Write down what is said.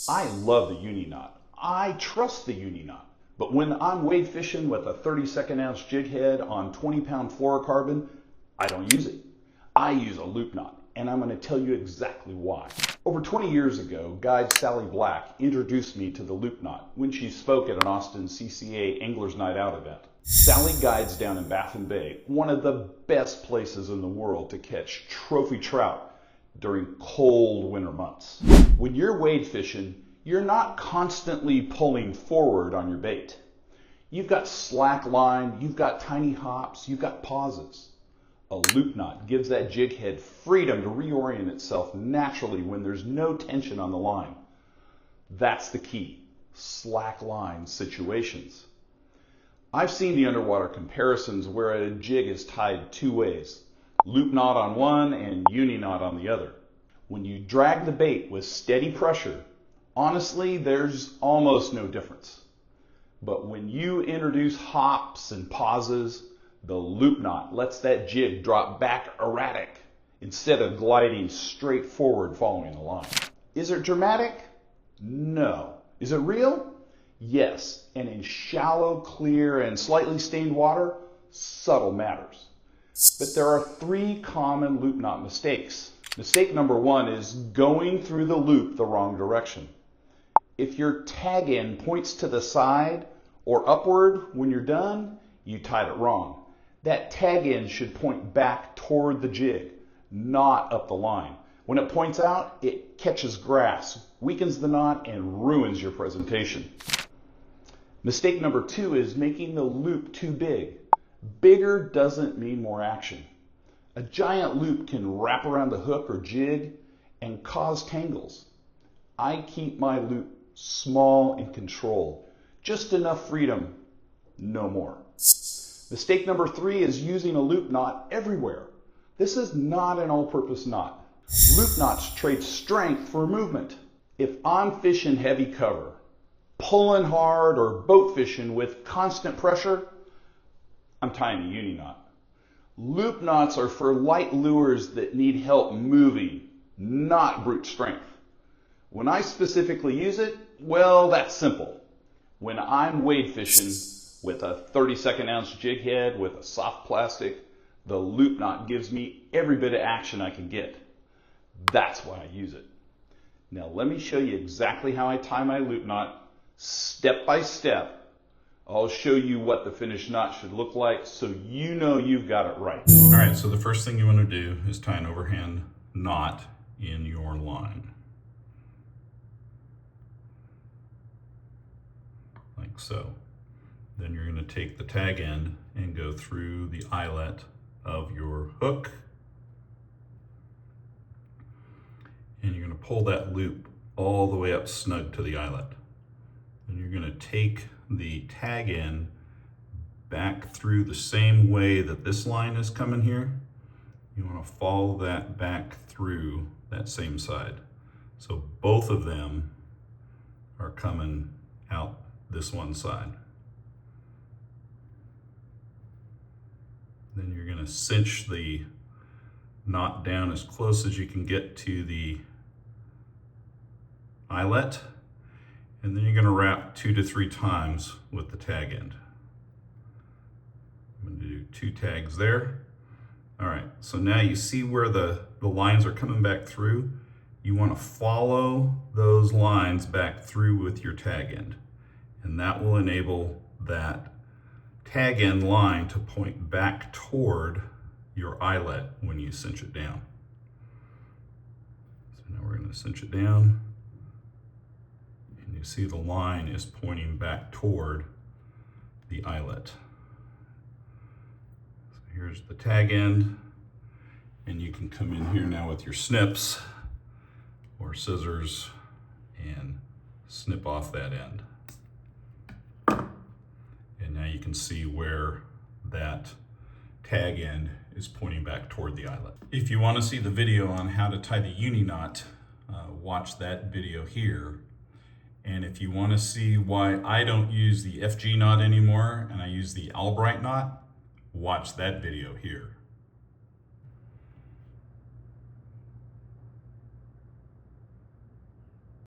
I love the uni knot. I trust the uni knot. But when I'm wade fishing with a 32nd ounce jig head on 20-pound fluorocarbon, I don't use it. I use a loop knot, and I'm going to tell you exactly why. Over 20 years ago, guide Sally Black introduced me to the loop knot when she spoke at an Austin CCA Anglers Night Out event. Sally guides down in Baffin Bay, one of the best places in the world to catch trophy trout during cold winter months. When you're wade fishing, you're not constantly pulling forward on your bait. You've got slack line, you've got tiny hops, you've got pauses. A loop knot gives that jig head freedom to reorient itself naturally when there's no tension on the line. That's the key, slack line situations. I've seen the underwater comparisons where a jig is tied two ways, loop knot on one and uni knot on the other. When you drag the bait with steady pressure, honestly, there's almost no difference. But when you introduce hops and pauses, the loop knot lets that jig drop back erratic instead of gliding straight forward following the line. Is it dramatic? No. Is it real? Yes. And in shallow, clear, and slightly stained water, subtle matters. But there are three common loop knot mistakes. Mistake number one is going through the loop the wrong direction. If your tag end points to the side or upward when you're done, you tied it wrong. That tag end should point back toward the jig, not up the line. When it points out, it catches grass, weakens the knot, and ruins your presentation. Mistake number two is making the loop too big. Bigger doesn't mean more action. A giant loop can wrap around the hook or jig and cause tangles. I keep my loop small and controlled. Just enough freedom, no more. Mistake number three is using a loop knot everywhere. This is not an all-purpose knot. Loop knots trade strength for movement. If I'm fishing heavy cover, pulling hard, or boat fishing with constant pressure, I'm tying a uni knot. Loop knots are for light lures that need help moving, not brute strength. When I specifically use it, well, that's simple. When I'm wade fishing with a 32nd ounce jig head with a soft plastic, the loop knot gives me every bit of action I can get. That's why I use it. Now let me show you exactly how I tie my loop knot, step by step. I'll show you what the finished knot should look like so you know you've got it right. All right, so the first thing you want to do is tie an overhand knot in your line. Like so. Then you're going to take the tag end and go through the eyelet of your hook. And you're going to pull that loop all the way up snug to the eyelet. And you're going to take the tag end back through the same way that this line is coming here. You want to follow that back through that same side. So both of them are coming out this one side. Then you're going to cinch the knot down as close as you can get to the eyelet, and then you're going to wrap 2 to 3 times with the tag end. I'm going to do 2 tags there. All right, so now you see where the lines are coming back through. You want to follow those lines back through with your tag end, and that will enable that tag end line to point back toward your eyelet when you cinch it down. So now we're going to cinch it down, and you see the line is pointing back toward the eyelet. So here's the tag end, and you can come in here now with your snips or scissors and snip off that end. And now you can see where that tag end is pointing back toward the eyelet. If you want to see the video on how to tie the uni knot, watch that video here. And if you want to see why I don't use the FG knot anymore and I use the Albright knot, watch that video here.